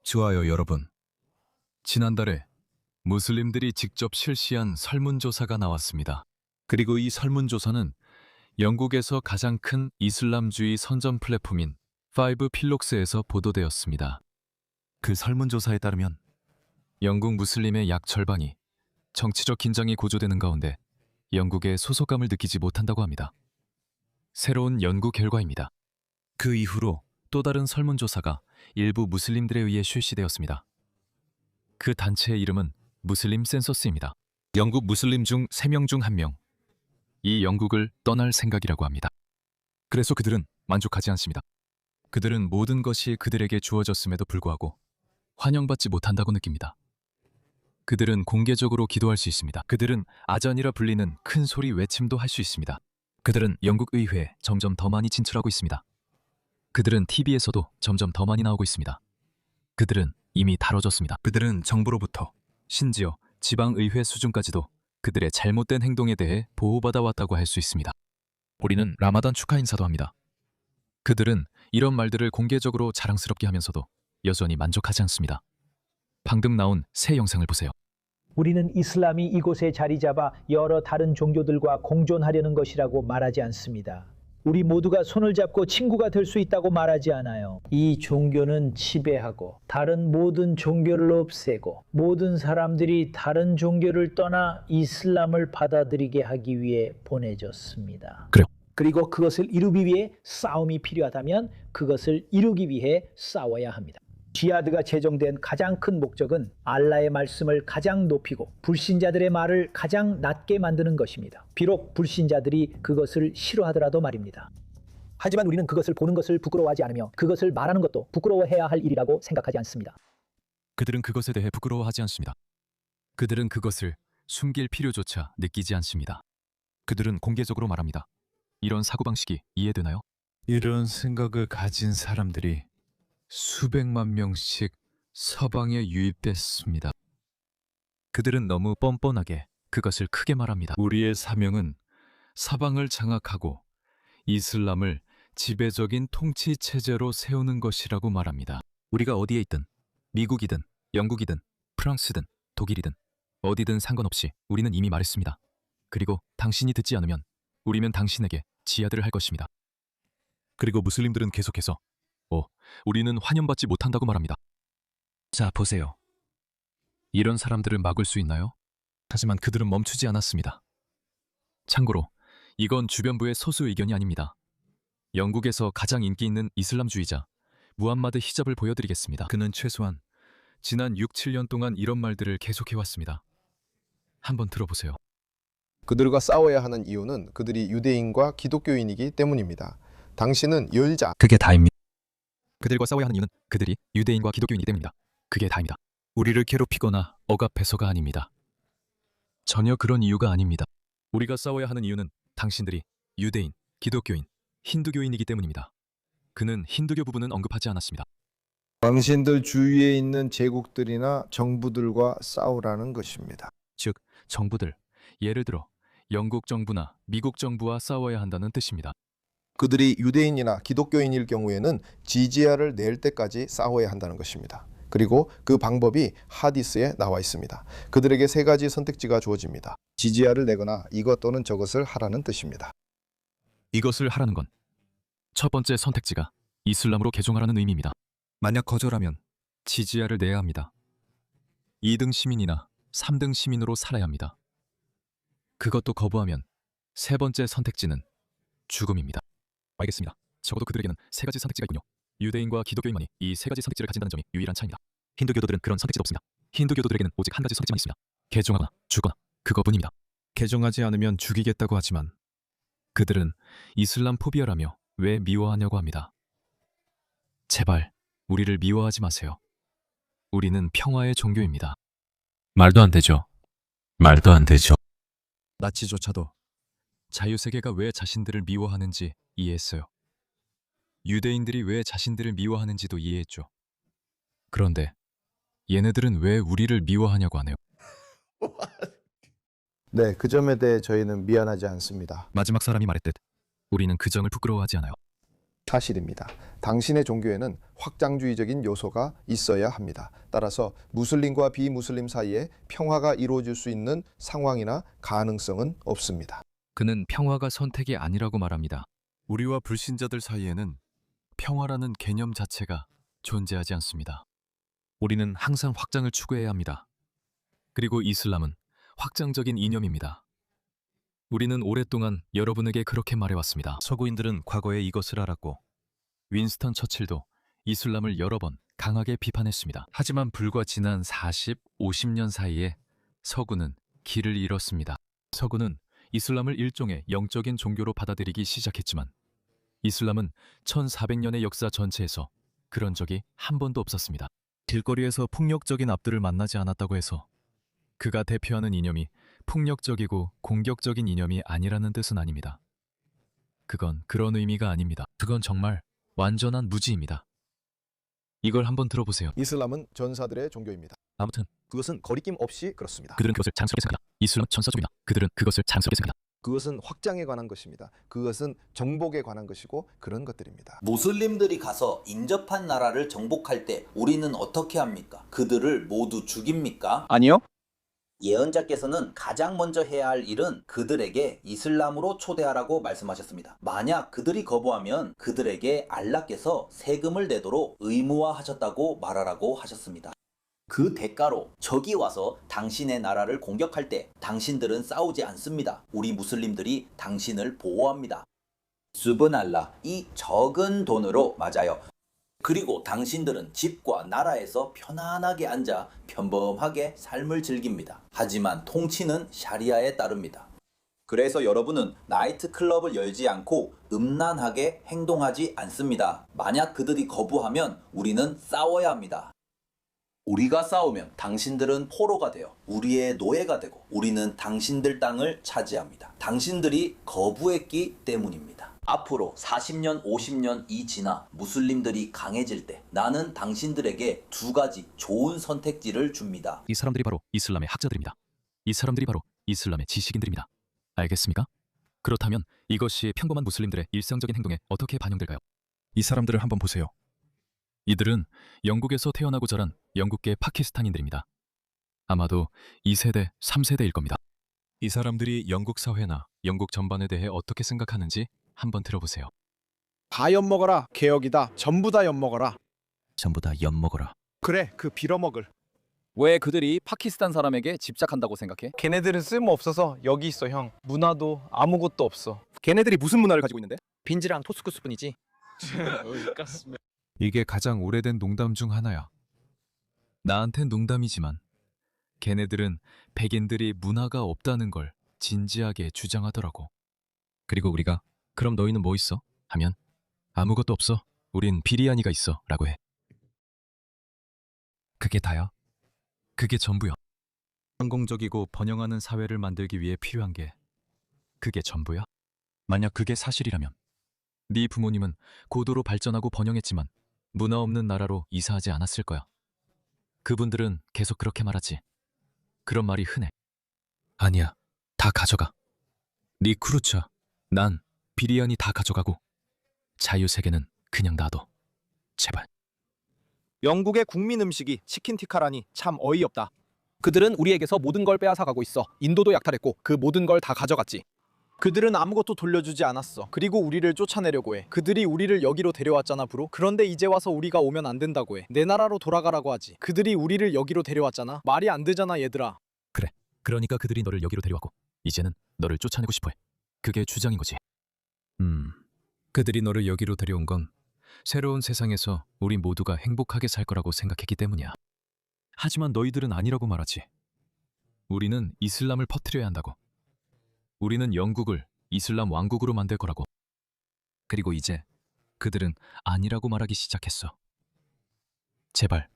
좋아요, 여러분. 지난달에 무슬림들이 직접 실시한 설문조사가 나왔습니다. 그리고 이 설문조사는 영국에서 가장 큰 이슬람주의 선전 플랫폼인 파이브 필록스에서 보도되었습니다. 그 설문조사에 따르면 영국 무슬림의 약 절반이 정치적 긴장이 고조되는 가운데 영국에 소속감을 느끼지 못한다고 합니다. 새로운 연구 결과입니다. 그 이후로 또 다른 설문조사가 일부 무슬림들에 의해 실시되었습니다. 그 단체의 이름은 무슬림 센서스입니다. 영국 무슬림 중 3명 중 1명. 이 영국을 떠날 생각이라고 합니다. 그래서 그들은 만족하지 않습니다. 그들은 모든 것이 그들에게 주어졌음에도 불구하고 환영받지 못한다고 느낍니다. 그들은 공개적으로 기도할 수 있습니다. 그들은 아잔이라 불리는 큰 소리 외침도 할 수 있습니다. 그들은 영국 의회에 점점 더 많이 진출하고 있습니다. 그들은 TV에서도 점점 더 많이 나오고 있습니다. 그들은 이미 다뤄졌습니다. 그들은 정부로부터 심지어 지방의회 수준까지도 그들의 잘못된 행동에 대해 보호받아 왔다고 할 수 있습니다. 우리는 라마단 축하 인사도 합니다. 그들은 이런 말들을 공개적으로 자랑스럽게 하면서도 여전히 만족하지 않습니다. 방금 나온 새 영상을 보세요. 우리는 이슬람이 이곳에 자리 잡아 여러 다른 종교들과 공존하려는 것이라고 말하지 않습니다. 우리 모두가 손을 잡고 친구가 될 수 있다고 말하지 않아요. 이 종교는 지배하고 다른 모든 종교를 없애고 모든 사람들이 다른 종교를 떠나 이슬람을 받아들이게 하기 위해 보내졌습니다. 그래요. 그리고 그것을 이루기 위해 싸움이 필요하다면 그것을 이루기 위해 싸워야 합니다. 지하드가 제정된 가장 큰 목적은 알라의 말씀을 가장 높이고 불신자들의 말을 가장 낮게 만드는 것입니다. 비록 불신자들이 그것을 싫어하더라도 말입니다. 하지만 우리는 그것을 보는 것을 부끄러워하지 않으며 그것을 말하는 것도 부끄러워해야 할 일이라고 생각하지 않습니다. 그들은 그것에 대해 부끄러워하지 않습니다. 그들은 그것을 숨길 필요조차 느끼지 않습니다. 그들은 공개적으로 말합니다. 이런 사고방식이 이해되나요? 이런 생각을 가진 사람들이 수백만 명씩 서방에 유입됐습니다. 그들은 너무 뻔뻔하게 그것을 크게 말합니다. 우리의 사명은 서방을 장악하고 이슬람을 지배적인 통치 체제로 세우는 것이라고 말합니다. 우리가 어디에 있든 미국이든 영국이든 프랑스든 독일이든 어디든 상관없이 우리는 이미 말했습니다. 그리고 당신이 듣지 않으면 우리면 당신에게 지하들을 할 것입니다. 그리고 무슬림들은 계속해서 우리는 환영받지 못한다고 말합니다. 자, 보세요. 이런 사람들을 막을 수 있나요? 하지만 그들은 멈추지 않았습니다. 참고로 이건 주변부의 소수 의견이 아닙니다. 영국에서 가장 인기 있는 이슬람주의자 무함마드 히잡을 보여드리겠습니다. 그는 최소한 지난 6, 7년 동안 이런 말들을 계속해왔습니다. 한번 들어보세요. 그들과 싸워야 하는 이유는 그들이 유대인과 기독교인이기 때문입니다. 당신은 열자. 그게 다입니다. 그들과 싸워야 하는 이유는 그들이 유대인과 기독교인이기 때문입니다. 그게 다입니다. 우리를 괴롭히거나 억압해서가 아닙니다. 전혀 그런 이유가 아닙니다. 우리가 싸워야 하는 이유는 당신들이 유대인, 기독교인, 힌두교인이기 때문입니다. 그는 힌두교 부분은 언급하지 않았습니다. 당신들 주위에 있는 제국들이나 정부들과 싸우라는 것입니다. 즉, 정부들, 예를 들어 영국 정부나 미국 정부와 싸워야 한다는 뜻입니다. 그들이 유대인이나 기독교인일 경우에는 지지야를 낼 때까지 싸워야 한다는 것입니다. 그리고 그 방법이 하디스에 나와 있습니다. 그들에게 3가지 선택지가 주어집니다. 지지야를 내거나 이것 또는 저것을 하라는 뜻입니다. 이것을 하라는 건 첫 번째 선택지가 이슬람으로 개종하라는 의미입니다. 만약 거절하면 지지야를 내야 합니다. 2등 시민이나 3등 시민으로 살아야 합니다. 그것도 거부하면 세 번째 선택지는 죽음입니다. 알겠습니다. 적어도 그들에게는 3가지 선택지가 있군요. 유대인과 기독교인만이 이 3가지 선택지를 가진다는 점이 유일한 차이입니다. 힌두교도들은 그런 선택지도 없습니다. 힌두교도들에게는 오직 한 가지 선택지만 있습니다. 개종하거나 죽거나 그거뿐입니다. 개종하지 않으면 죽이겠다고 하지만 그들은 이슬람 포비아라며 왜 미워하냐고 합니다. 제발 우리를 미워하지 마세요. 우리는 평화의 종교입니다. 말도 안 되죠. 말도 안 되죠. 나치조차도 자유세계가 왜 자신들을 미워하는지 이해했어요. 유대인들이 왜 자신들을 미워하는지도 이해했죠. 그런데 얘네들은 왜 우리를 미워하냐고 하네요. 네, 그 점에 대해 저희는 미안하지 않습니다. 마지막 사람이 말했듯 우리는 그 점을 부끄러워하지 않아요. 사실입니다. 당신의 종교에는 확장주의적인 요소가 있어야 합니다. 따라서 무슬림과 비무슬림 사이에 평화가 이루어질 수 있는 상황이나 가능성은 없습니다. 그는 평화가 선택이 아니라고 말합니다. 우리와 불신자들 사이에는 평화라는 개념 자체가 존재하지 않습니다. 우리는 항상 확장을 추구해야 합니다. 그리고 이슬람은 확장적인 이념입니다. 우리는 오랫동안 여러분에게 그렇게 말해왔습니다. 서구인들은 과거에 이것을 알았고 윈스턴 처칠도 이슬람을 여러 번 강하게 비판했습니다. 하지만 불과 지난 40, 50년 사이에 서구는 길을 잃었습니다. 서구는 이슬람을 일종의 영적인 종교로 받아들이기 시작했지만 이슬람은 1400년의 역사 전체에서 그런 적이 한 번도 없었습니다. 길거리에서 폭력적인 압들을 만나지 않았다고 해서 그가 대표하는 이념이 폭력적이고 공격적인 이념이 아니라는 뜻은 아닙니다. 그건 그런 의미가 아닙니다. 그건 정말 완전한 무지입니다. 이걸 한번 들어보세요. 이슬람은 전사들의 종교입니다. 아무튼 그것은 거리낌 없이 그렇습니다. 그들은 그것을 자랑스럽게 생각한다. 이슬람 전사족이다. 그들은 그것을 자랑스럽게 생각한다. 그것은 확장에 관한 것입니다. 그것은 정복에 관한 것이고 그런 것들입니다. 무슬림들이 가서 인접한 나라를 정복할 때 우리는 어떻게 합니까? 그들을 모두 죽입니까? 아니요. 예언자께서는 가장 먼저 해야 할 일은 그들에게 이슬람으로 초대하라고 말씀하셨습니다. 만약 그들이 거부하면 그들에게 알라께서 세금을 내도록 의무화하셨다고 말하라고 하셨습니다. 그 대가로 적이 와서 당신의 나라를 공격할 때 당신들은 싸우지 않습니다. 우리 무슬림들이 당신을 보호합니다. 수브날라, 이 적은 돈으로 맞아요. 그리고 당신들은 집과 나라에서 편안하게 앉아 평범하게 삶을 즐깁니다. 하지만 통치는 샤리아에 따릅니다. 그래서 여러분은 나이트클럽을 열지 않고 음란하게 행동하지 않습니다. 만약 그들이 거부하면 우리는 싸워야 합니다. 우리가 싸우면 당신들은 포로가 되어 우리의 노예가 되고 우리는 당신들 땅을 차지합니다. 당신들이 거부했기 때문입니다. 앞으로 40년, 50년이 지나 무슬림들이 강해질 때 나는 당신들에게 두 가지 좋은 선택지를 줍니다. 이 사람들이 바로 이슬람의 학자들입니다. 이 사람들이 바로 이슬람의 지식인들입니다. 알겠습니까? 그렇다면 이것이 평범한 무슬림들의 일상적인 행동에 어떻게 반영될까요? 이 사람들을 한번 보세요. 이들은 영국에서 태어나고 자란 영국계 파키스탄인들입니다. 아마도 2세대, 3세대일 겁니다. 이 사람들이 영국 사회나 영국 전반에 대해 어떻게 생각하는지 한번 들어보세요. 다 엿먹어라. 개혁이다. 전부 다 엿먹어라. 전부 다 엿먹어라. 그래, 그 빌어먹을. 왜 그들이 파키스탄 사람에게 집착한다고 생각해? 걔네들은 쓸모없어서 여기 있어, 형. 문화도 아무것도 없어. 걔네들이 무슨 문화를 가지고 있는데? 빈지랑 토스쿠스뿐이지. 이게 가장 오래된 농담 중 하나야. 나한텐 농담이지만 걔네들은 백인들이 문화가 없다는 걸 진지하게 주장하더라고. 그리고 우리가 그럼 너희는 뭐 있어? 하면 아무것도 없어. 우린 비리아니가 있어. 라고 해. 그게 다야. 그게 전부야. 성공적이고 번영하는 사회를 만들기 위해 필요한 게 그게 전부야? 만약 그게 사실이라면 네 부모님은 고도로 발전하고 번영했지만 문화 없는 나라로 이사하지 않았을 거야. 그분들은 계속 그렇게 말하지. 그런 말이 흔해. 아니야. 다 가져가. 네 크루차, 난, 비리안이 다 가져가고 자유세계는 그냥 놔둬. 제발. 영국의 국민 음식이 치킨 티카라니 참 어이없다. 그들은 우리에게서 모든 걸 빼앗아가고 있어. 인도도 약탈했고 그 모든 걸 다 가져갔지. 그들은 아무것도 돌려주지 않았어. 그리고 우리를 쫓아내려고 해. 그들이 우리를 여기로 데려왔잖아, 브로. 그런데 이제 와서 우리가 오면 안 된다고 해. 내 나라로 돌아가라고 하지. 그들이 우리를 여기로 데려왔잖아. 말이 안 되잖아, 얘들아. 그래. 그러니까 그들이 너를 여기로 데려왔고 이제는 너를 쫓아내고 싶어해. 그게 주장인 거지. 그들이 너를 여기로 데려온 건 새로운 세상에서 우리 모두가 행복하게 살 거라고 생각했기 때문이야. 하지만 너희들은 아니라고 말하지. 우리는 이슬람을 퍼뜨려야 한다고. 우리는 영국을 이슬람 왕국으로 만들 거라고. 그리고 이제 그들은 아니라고 말하기 시작했어. 제발,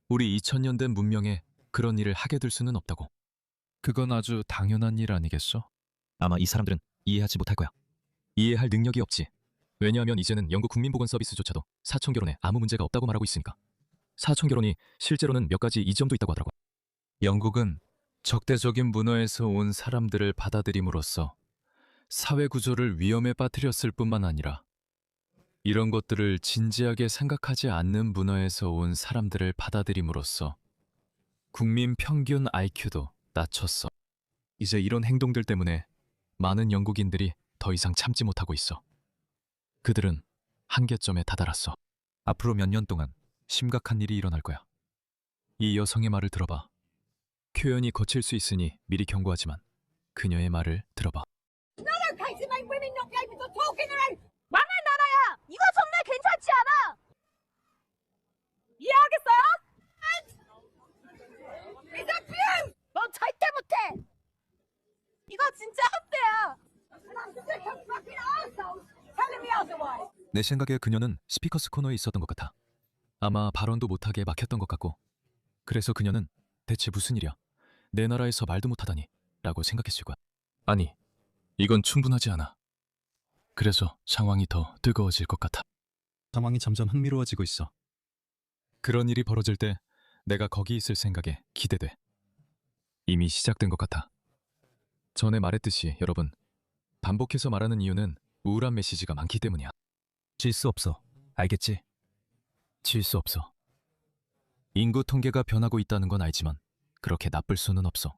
우리 2000년 된 문명에 그런 일을 하게 될 수는 없다고. 그건 아주 당연한 일 아니겠어? 아마 이 사람들은 이해하지 못할 거야. 이해할 능력이 없지. 왜냐하면 이제는 영국 국민보건 서비스조차도 사촌결혼에 아무 문제가 없다고 말하고 있으니까. 사촌결혼이 실제로는 몇 가지 이점도 있다고 하더라고. 영국은 적대적인 문화에서 온 사람들을 받아들임으로써 사회 구조를 위험에 빠뜨렸을 뿐만 아니라 이런 것들을 진지하게 생각하지 않는 문화에서 온 사람들을 받아들임으로써 국민 평균 IQ도 낮췄어. 이제 이런 행동들 때문에 많은 영국인들이 더 이상 참지 못하고 있어. 그들은 한계점에 다다랐어. 앞으로 몇 년 동안 심각한 일이 일어날 거야. 이 여성의 말을 들어봐. 표현이 거칠 수 있으니 미리 경고하지만 그녀의 말을 들어봐. 망할 나라야! 이거 정말 괜찮지 않아! 이해하겠어요? 넌 절대 못해! 이거 진짜 학대야! 내 생각에 그녀는 스피커스 코너에 있었던 것 같아. 아마 발언도 못하게 막혔던 것 같고, 그래서 그녀는 대체 무슨 일이야? 내 나라에서 말도 못하다니 라고 생각했을 거야. 아니, 이건 충분하지 않아. 그래서 상황이 더 뜨거워질 것 같아. 상황이 점점 흥미로워지고 있어. 그런 일이 벌어질 때 내가 거기 있을 생각에 기대돼. 이미 시작된 것 같아. 전에 말했듯이 여러분, 반복해서 말하는 이유는 우울한 메시지가 많기 때문이야. 질 수 없어. 알겠지? 질 수 없어. 인구 통계가 변하고 있다는 건 알지만 그렇게 나쁠 수는 없어.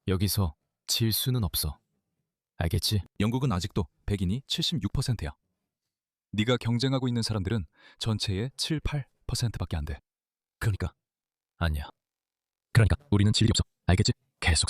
여기서 질 수는 없어. 알겠지? 영국은 아직도 백인이 76%야. 네가 경쟁하고 있는 사람들은 전체의 7, 8%밖에 안 돼. 그러니까 아니야. 그러니까 우리는 질이 없어. 알겠지? 계속